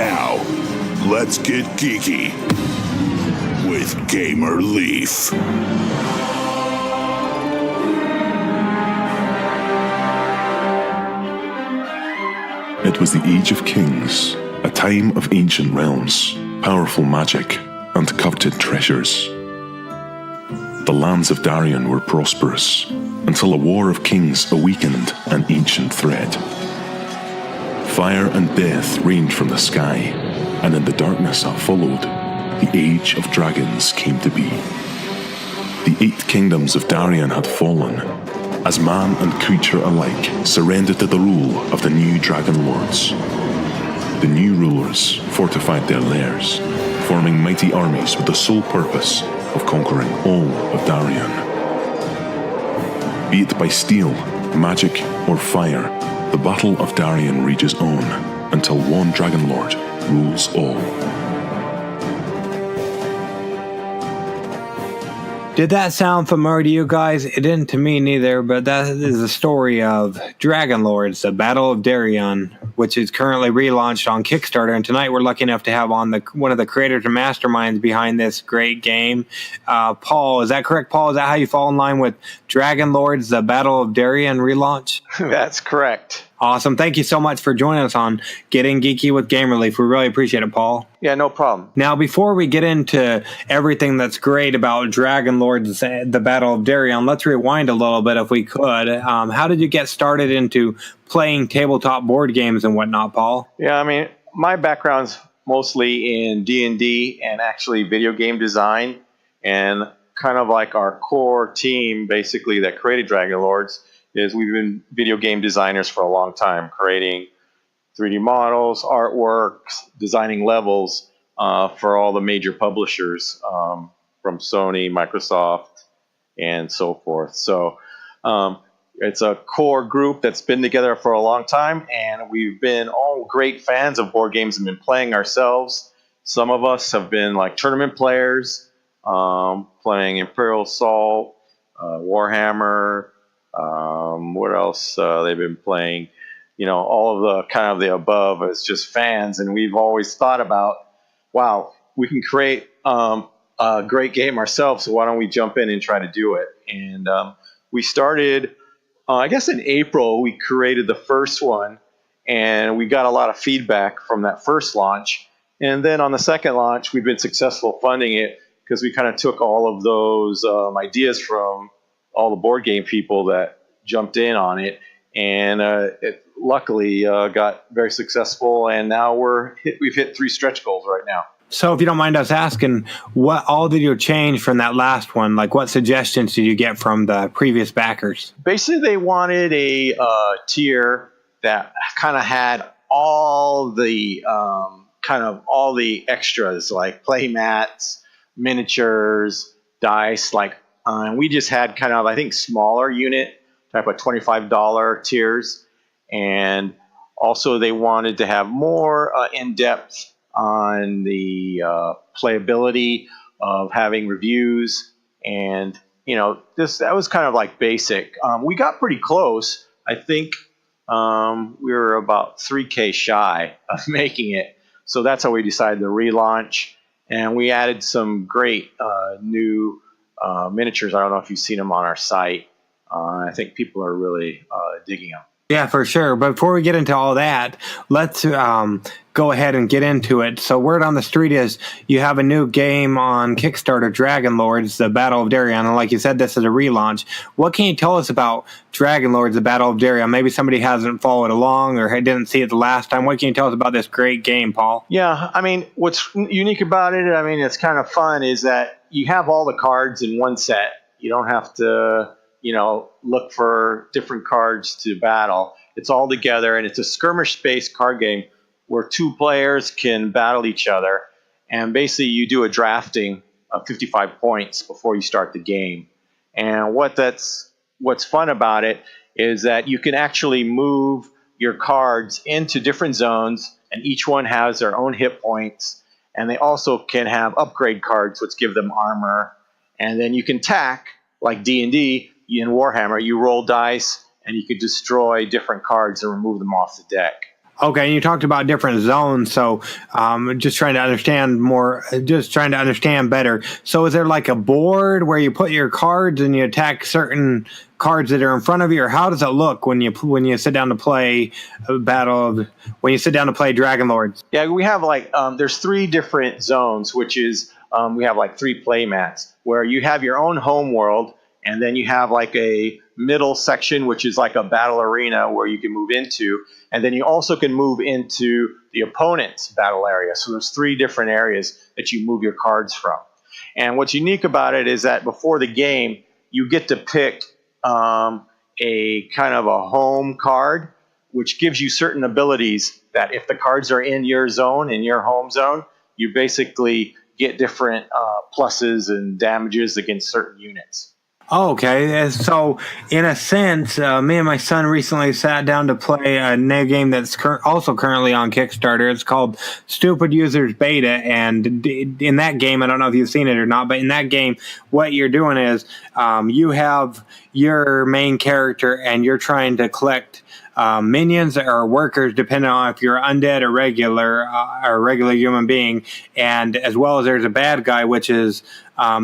Now, let's get geeky with Gamer Leaf. It was the Age of Kings, a time of ancient realms, powerful magic, and coveted treasures. The lands of Darion were prosperous, until a war of kings awakened an ancient threat. Fire and death rained from the sky, and in the darkness that followed, the Age of Dragons came to be. The 8 kingdoms of Darion had fallen, as man and creature alike surrendered to the rule of the new Dragon Lords. The new rulers fortified their lairs, forming mighty armies with the sole purpose of conquering all of Darion. Be it by steel, magic, or fire, the Battle of Darion rages on until one Dragon Lord rules all. Did that sound familiar to you guys? It didn't to me neither, but that is the story of Dragon Lords, the Battle of Darion, which is currently relaunched on Kickstarter. And tonight we're lucky enough to have on one of the creators and masterminds behind this great game. Paul, is that correct, Paul? Is that how you fall in line with Dragon Lords, the Battle of Darion relaunch? That's correct. Awesome. Thank you so much for joining us on Getting Geeky with Game Relief. We really appreciate it, Paul. Yeah, no problem. Now, before we get into everything that's great about Dragon Lords, the Battle of Darion, let's rewind a little bit if we could. How did you get started into playing tabletop board games and whatnot, Paul? Yeah, I mean, my background's mostly in D&D and actually video game design. And kind of like our core team, basically, that created Dragon Lords, is we've been video game designers for a long time, creating 3D models, artworks, designing levels for all the major publishers from Sony, Microsoft, and so forth. So it's a core group that's been together for a long time, and we've been all great fans of board games and been playing ourselves. Some of us have been like tournament players, playing Imperial Assault, Warhammer. What else? They've been playing, all of the kind of the above as just fans. And we've always thought about, wow, we can create a great game ourselves. So why don't we jump in and try to do it? And we started, I guess in April, we created the first one, and we got a lot of feedback from that first launch. And then on the second launch, we've been successful funding it because we kind of took all of those ideas from all the board game people that jumped in on it, and it luckily got very successful, and now we've hit 3 stretch goals right now. So if you don't mind us asking, what all did you change from that last one? Like, what suggestions did you get from the previous backers? Basically, they wanted a tier that kind of had all the all the extras, like play mats, miniatures, dice, and we just had kind of, I think, smaller unit, type of $25 tiers. And also they wanted to have more in-depth on the playability of having reviews. And, that was kind of like basic. We got pretty close. I think we were about 3K shy of making it. So that's how we decided to relaunch. And we added some great new miniatures. I don't know if you've seen them on our site. I think people are really digging them. Yeah, for sure. But before we get into all that, let's go ahead and get into it. So word on the street is you have a new game on Kickstarter, Dragon Lords, the Battle of Darion. And like you said, this is a relaunch. What can you tell us about Dragon Lords, the Battle of Darion? Maybe somebody hasn't followed along or didn't see it the last time. What can you tell us about this great game, Paul? Yeah, I mean, what's unique about it, it's kind of fun, is that you have all the cards in one set. You don't have to look for different cards to battle. It's all together, and it's a skirmish-based card game where 2 players can battle each other. And basically, you do a drafting of 55 points before you start the game. And what's fun about it is that you can actually move your cards into different zones, and each one has their own hit points. And they also can have upgrade cards, which give them armor. And then you can tack, like D&D, in Warhammer, you roll dice, and you could destroy different cards and remove them off the deck. Okay, and you talked about different zones, so just trying to understand better. So is there like a board where you put your cards and you attack certain cards that are in front of you, or how does it look when you sit down to play when you sit down to play Dragon Lords? Yeah, we have there's 3 different zones, which is we have like 3 play mats where you have your own home world, and then you have like a middle section, which is like a battle arena where you can move into. And then you also can move into the opponent's battle area. So there's 3 different areas that you move your cards from. And what's unique about it is that before the game, you get to pick a kind of a home card, which gives you certain abilities that if the cards are in your zone, in your home zone, you basically get different pluses and damages against certain units. Oh, okay. So, in a sense, me and my son recently sat down to play a new game that's also currently on Kickstarter. It's called Stupid Users Beta, and in that game, I don't know if you've seen it or not, but in that game, what you're doing is you have your main character, and you're trying to collect minions or workers, depending on if you're undead or regular human being, and as well as there's a bad guy, which is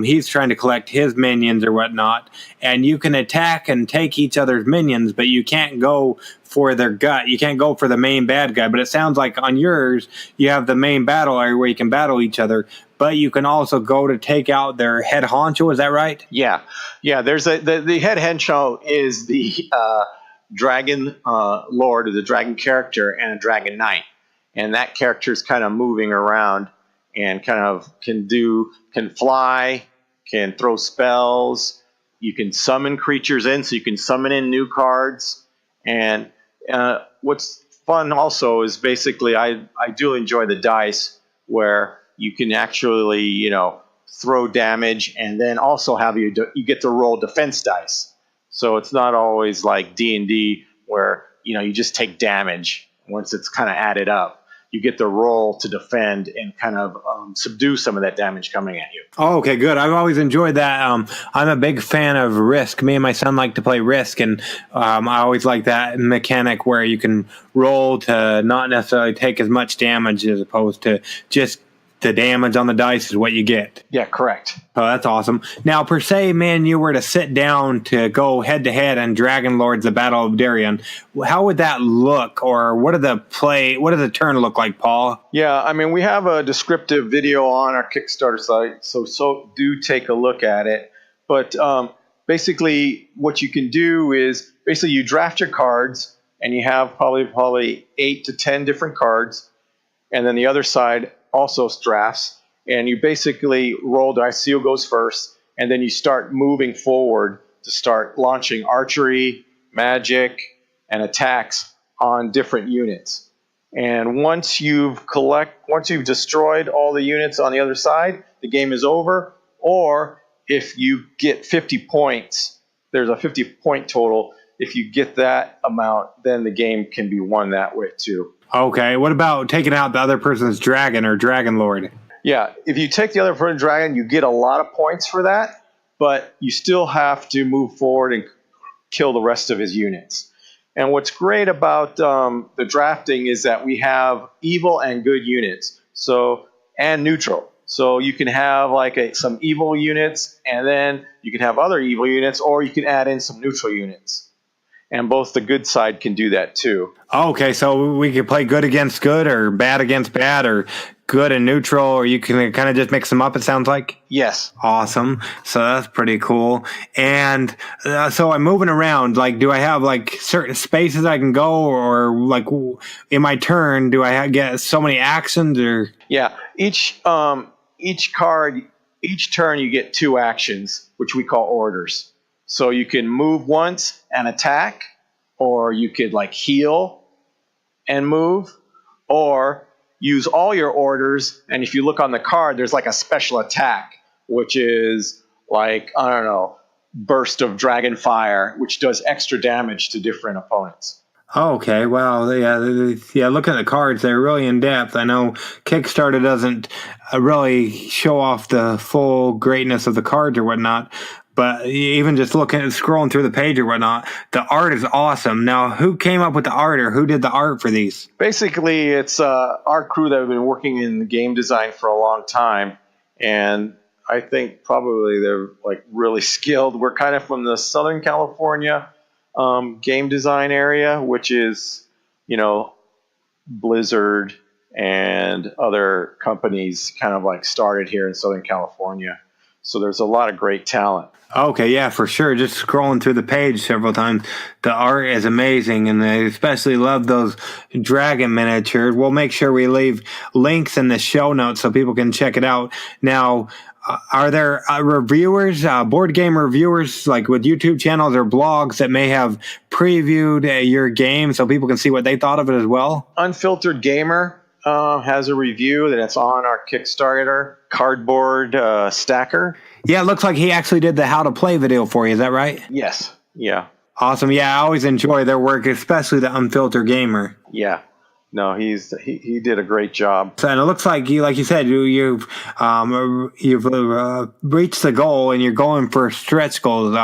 he's trying to collect his minions or whatnot, and you can attack and take each other's minions, but you can't go for their gut. You can't go for the main bad guy. But it sounds like on yours, you have the main battle area where you can battle each other, but you can also go to take out their head honcho. Is that right? Yeah. There's the head honcho is the Dragon Lord, or the Dragon character, and a Dragon Knight, and that character is kind of moving around and kind of can fly, can throw spells. You can summon creatures in, so you can summon in new cards. And what's fun also is basically I do enjoy the dice where you can actually throw damage, and then also have you get to roll defense dice. So it's not always like D&D where you just take damage once it's kind of added up. You get the roll to defend and kind of subdue some of that damage coming at you. Oh, okay, good. I've always enjoyed that. I'm a big fan of Risk. Me and my son like to play Risk, and I always like that mechanic where you can roll to not necessarily take as much damage as opposed to just the damage on the dice is what you get. Yeah, correct. Oh, that's awesome. Now, per se, man, you were to sit down to go head-to-head on Dragon Lords, the Battle of Darion, how would that look, or what does the turn look like, Paul? Yeah, I mean, we have a descriptive video on our Kickstarter site, so do take a look at it. But basically, what you can do is, you draft your cards, and you have probably 8 to 10 different cards, and then the other side also drafts, and you basically roll dice. Seal goes first, and then you start moving forward to start launching archery, magic, and attacks on different units. And once you've destroyed all the units on the other side, the game is over. Or if you get 50 points, there's a 50-point total. If you get that amount, then the game can be won that way too. Okay, what about taking out the other person's dragon or Dragon Lord? Yeah, if you take the other person's dragon, you get a lot of points for that, but you still have to move forward and kill the rest of his units. And what's great about the drafting is that we have evil and good units, and neutral. So you can have some evil units, and then you can have other evil units, or you can add in some neutral units. And both the good side can do that too. Okay, so we can play good against good, or bad against bad, or good and neutral, or you can kind of just mix them up, it sounds like? Yes. Awesome. So that's pretty cool. And so I'm moving around. Do I have certain spaces I can go, or in my turn, do I get so many actions? Or yeah, each card, each turn you get 2 actions, which we call orders. So you can move once and attack, or you could heal and move, or use all your orders. And if you look on the card, there's a special attack, which is burst of dragon fire, which does extra damage to different opponents. Okay, well, yeah. Looking at the cards, they're really in depth. I know Kickstarter doesn't really show off the full greatness of the cards or whatnot. but even just scrolling through the page or whatnot, the art is awesome. Now, who came up with the art, or who did the art for these? Basically, it's our crew that have been working in game design for a long time, and I think probably they're like really skilled. We're kind of from the Southern California game design area, which is, Blizzard and other companies kind of like started here in Southern California. So there's a lot of great talent. Okay, yeah, for sure. Just scrolling through the page several times, the art is amazing, and I especially love those dragon miniatures. We'll make sure we leave links in the show notes so people can check it out. Now, are there reviewers, board game reviewers, like with YouTube channels or blogs that may have previewed your game so people can see what they thought of it as well? Unfiltered Gamer has a review that's on our Kickstarter cardboard stacker. Yeah, it looks like he actually did the how to play video for you. Is that right? Yes. Yeah. Awesome. Yeah, I always enjoy their work, especially the Unfiltered Gamer. Yeah. No, he did a great job. So, and it looks like you said you've reached the goal, and you're going for stretch goals.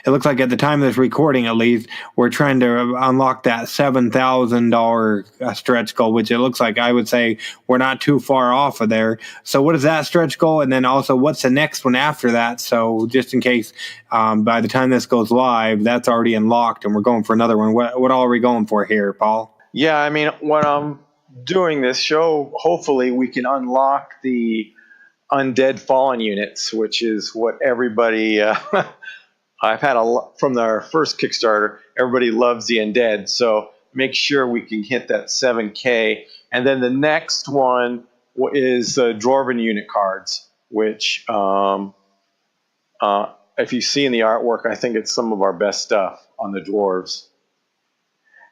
It looks like at the time of this recording, at least, we're trying to unlock that $7,000 stretch goal, which it looks like I would say we're not too far off of there. So, what is that stretch goal, and then also what's the next one after that? So, just in case by the time this goes live, that's already unlocked, and we're going for another one. What all are we going for here, Paul? Yeah, I mean, when I'm doing this show, hopefully we can unlock the Undead Fallen units, which is what everybody, I've had from our first Kickstarter, everybody loves the Undead, so make sure we can hit that 7K. And then the next one is Dwarven unit cards, which, if you see in the artwork, I think it's some of our best stuff on the dwarves.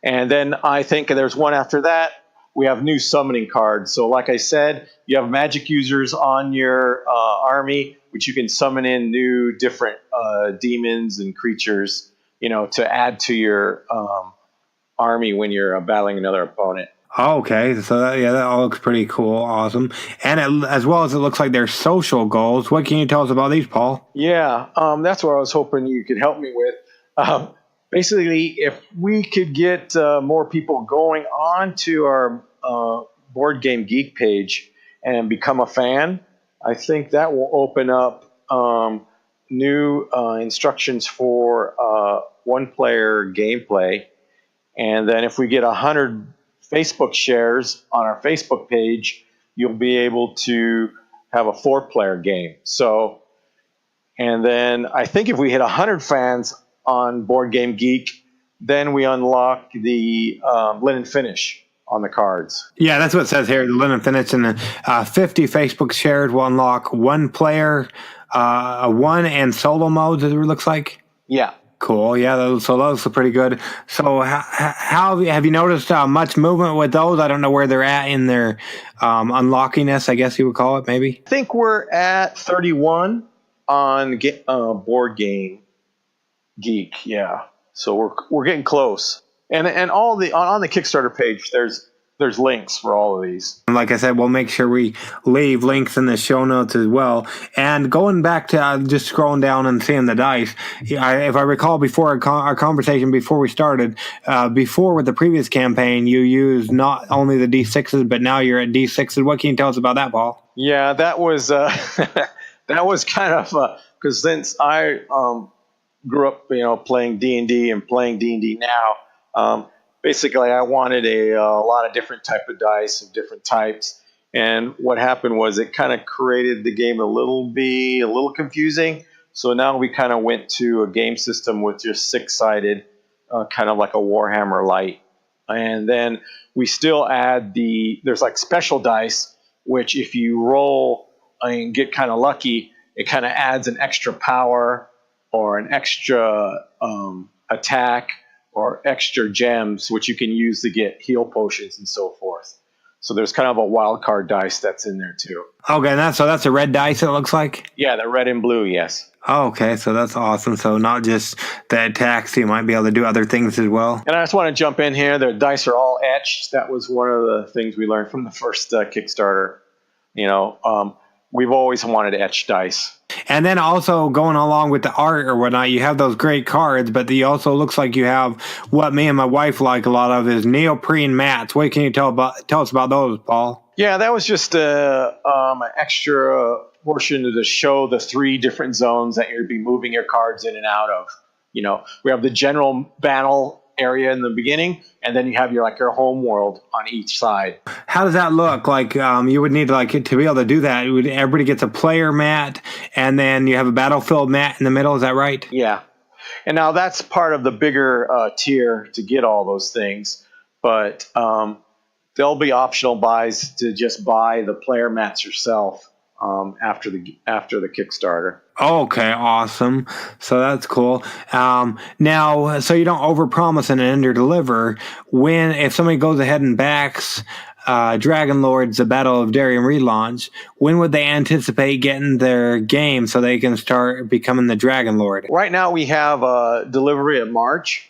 And then I think there's one after that. We have new summoning cards. So like I said, you have magic users on your army, which you can summon in new different demons and creatures, to add to your army when you're battling another opponent. Okay, so that all looks pretty cool, awesome. And as well as it looks like there's social goals. What can you tell us about these, Paul? Yeah, that's what I was hoping you could help me with. Basically, if we could get more people going on to our Board Game Geek page and become a fan, I think that will open up new instructions for one-player gameplay. And then if we get 100 Facebook shares on our Facebook page, you'll be able to have a 4-player game. So, and then I think if we hit 100 fans on Board Game Geek, then we unlock the linen finish on the cards. Yeah, that's what it says here, the linen finish, and the 50 Facebook shares will unlock one player, one and solo modes, it looks like. Yeah. Cool. Yeah, those are pretty good. So how have you noticed much movement with those? I don't know where they're at in their unlockiness, I guess you would call it, maybe. I think we're at 31 on Board Game Geek, yeah. So we're getting close, and all on the Kickstarter page, there's links for all of these. And like I said, we'll make sure we leave links in the show notes as well. And going back to just scrolling down and seeing the dice, if I recall before our conversation before we started, before with the previous campaign, you used not only the D6s, but now you're at D6s. What can you tell us about that, Paul? Yeah, that was that was kind of because since I grew up, playing D&D and playing D&D now. Basically, I wanted a lot of different type of dice of different types, and what happened was it kind of created the game a little confusing. So now we kind of went to a game system with just 6-sided, kind of like a Warhammer Light, and then we still add there's like special dice, which if you roll and get kind of lucky, it kind of adds an extra power or an extra attack or extra gems, which you can use to get heal potions and so forth. So there's kind of a wild card dice that's in there too. Okay, so that's a red dice, it looks like? Yeah, the red and blue, yes. Oh, okay, so that's awesome. So not just the attacks, you might be able to do other things as well. And I just want to jump in here. The dice are all etched. That was one of the things we learned from the first Kickstarter. We've always wanted to etch dice. And then also going along with the art or whatnot, you have those great cards, but you also looks like you have what me and my wife like a lot of is neoprene mats. What can you tell us about those, Paul? Yeah, that was just an extra portion to show the 3 different zones that you'd be moving your cards in and out of. You know, we have the general battle area in the beginning, and then you have your home world on each side. How does that look? Like you would need to be able to do that. Everybody gets a player mat, and then you have a battlefield mat in the middle. Is that right? Yeah, and now that's part of the bigger tier to get all those things, but there'll be optional buys to just buy the player mats yourself after the Kickstarter. Okay, awesome. So that's cool. Now, so you don't overpromise and underdeliver. If somebody goes ahead and backs Dragon Lords, the Battle of Darion relaunch, when would they anticipate getting their game so they can start becoming the Dragon Lord? Right now we have a delivery in March,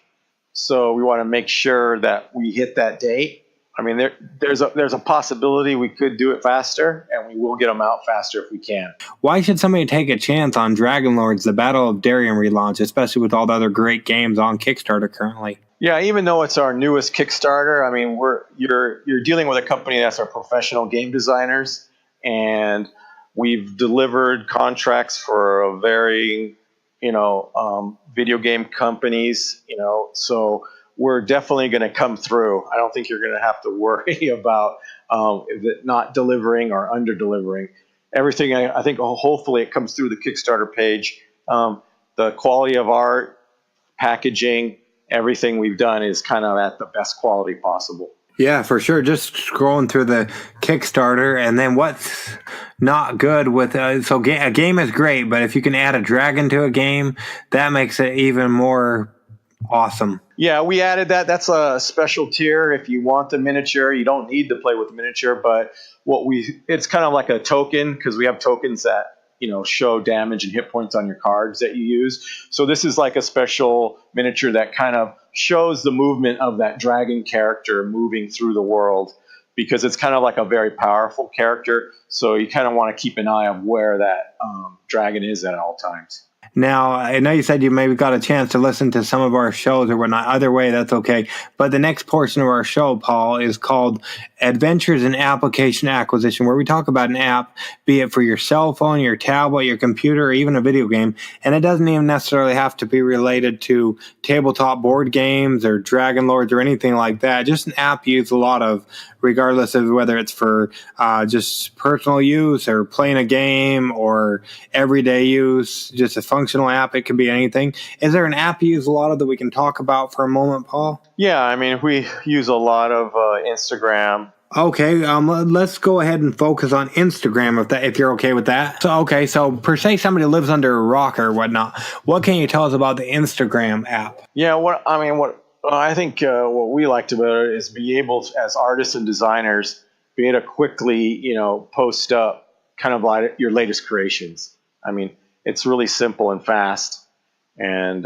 so we want to make sure that we hit that date. I mean, there's a possibility we could do it faster, and we will get them out faster if we can. Why should somebody take a chance on Dragon Lords, the Battle of Darion relaunch, especially with all the other great games on Kickstarter currently? Yeah, even though it's our newest Kickstarter, I mean, you're dealing with a company that's our professional game designers, and we've delivered contracts for varying, video game companies, so we're definitely going to come through. I don't think you're going to have to worry about not delivering or under-delivering. Everything, I think, hopefully it comes through the Kickstarter page. The quality of art, packaging, everything we've done is kind of at the best quality possible. Yeah, for sure. Just scrolling through the Kickstarter, and then what's not good with a game is great, but if you can add a dragon to a game, that makes it even more awesome. Yeah, we added that. That's a special tier. If you want the miniature, you don't need to play with the miniature, but it's kind of like a token, because we have tokens that show damage and hit points on your cards that you use. So this is like a special miniature that kind of shows the movement of that dragon character moving through the world, because it's kind of like a very powerful character. So you kind of want to keep an eye on where that dragon is at all times. Now, I know you said you maybe got a chance to listen to some of our shows or whatnot. Either way, that's okay. But the next portion of our show, Paul, is called Adventures in Application Acquisition, where we talk about an app, be it for your cell phone, your tablet, your computer, or even a video game. And it doesn't even necessarily have to be related to tabletop board games or Dragon Lords or anything like that. Just an app you use a lot of, regardless of whether it's for just personal use or playing a game or everyday use, just a functional app. It can be anything. Is there an app you use a lot of that we can talk about for a moment, Paul? Yeah, I mean, we use a lot of Instagram. Okay, let's go ahead and focus on Instagram if you're okay with that. So per se, somebody lives under a rock or whatnot. What can you tell us about the Instagram app? Yeah, I think what we liked about it is be able to, as artists and designers, be able to quickly, post up kind of like your latest creations. I mean, it's really simple and fast. And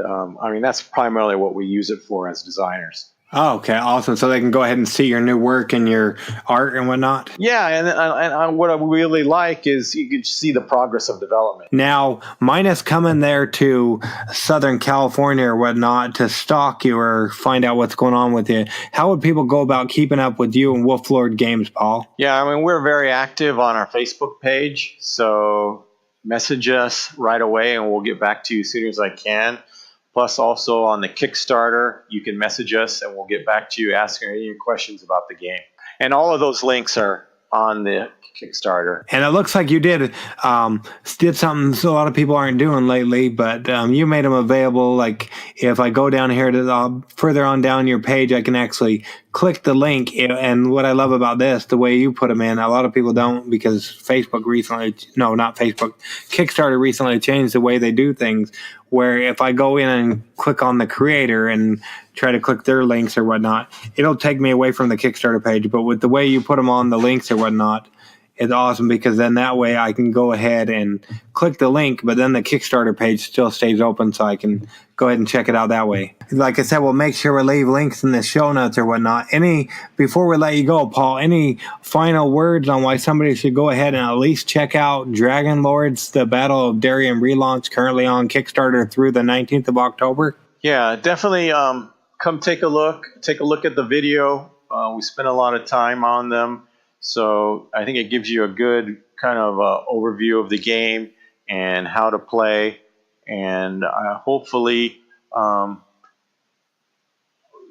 that's primarily what we use it for as designers. Oh, okay, awesome. So they can go ahead and see your new work and your art and whatnot? Yeah, and what I really like is you can see the progress of development. Now, minus coming there to Southern California or whatnot to stalk you or find out what's going on with you, how would people go about keeping up with you and Wolf Lord Games, Paul? Yeah, I mean, we're very active on our Facebook page, so message us right away and we'll get back to you as soon as I can. Plus, also on the Kickstarter, you can message us and we'll get back to you asking any questions about the game. And all of those links are on the Kickstarter. And it looks like you did something a lot of people aren't doing lately, but you made them available. Like if I go down here to further on down your page, I can actually click the link. And what I love about this, the way you put them in, a lot of people don't, because Kickstarter recently changed the way they do things, where if I go in and click on the creator and try to click their links or whatnot, it'll take me away from the Kickstarter page. But with the way you put them on the links or whatnot, is awesome, because then that way I can go ahead and click the link, but then the Kickstarter page still stays open, so I can go ahead and check it out that way. Like I said, we'll make sure we leave links in the show notes or whatnot. Before we let you go, Paul, any final words on why somebody should go ahead and at least check out Dragon Lords, the Battle of Darion relaunch, currently on Kickstarter through the 19th of October? Yeah, definitely come take a look. Take a look at the video. We spent a lot of time on them, so I think it gives you a good kind of overview of the game and how to play, and hopefully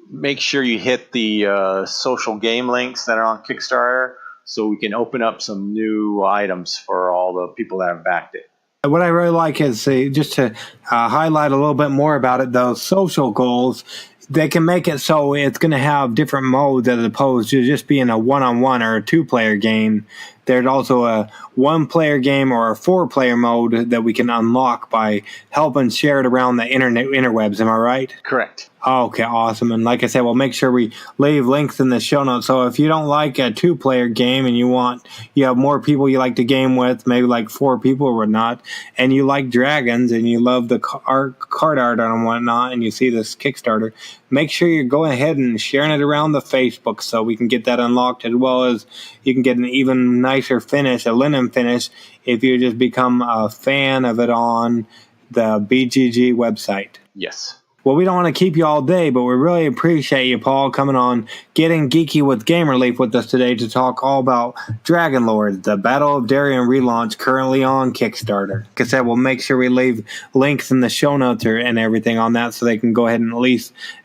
make sure you hit the social game links that are on Kickstarter so we can open up some new items for all the people that have backed it. What I really like is just to highlight a little bit more about it, those social goals. They can make it so it's going to have different modes as opposed to just being a one-on-one or a two-player game. There's also a one-player game or a four-player mode that we can unlock by helping share it around the interwebs. Am I right? Correct. Okay, awesome. And like I said, we'll make sure we leave links in the show notes. So if you don't like a two-player game and you have more people you like to game with, maybe like 4 people or whatnot, and you like dragons and you love the card art and whatnot, and you see this Kickstarter, make sure you're going ahead and sharing it around the Facebook so we can get that unlocked, as well as you can get an even nicer finish, a linen finish, if you just become a fan of it on the BGG website. Yes. Well, we don't want to keep you all day, but we really appreciate you, Paul, coming on Getting Geeky with Gamer Leaf with us today to talk all about Dragon Lords, the Battle of Darion relaunch currently on Kickstarter. Like I said, we'll make sure we leave links in the show notes and everything on that so they can go ahead and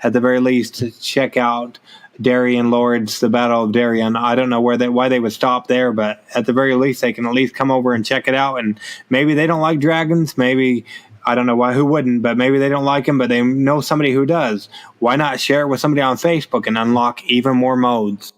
at the very least, check out Darion Lords, the Battle of Darion. I don't know why they would stop there, but at the very least, they can at least come over and check it out. And maybe they don't like dragons, maybe... I don't know who wouldn't, but maybe they don't like them, but they know somebody who does. Why not share it with somebody on Facebook and unlock even more modes?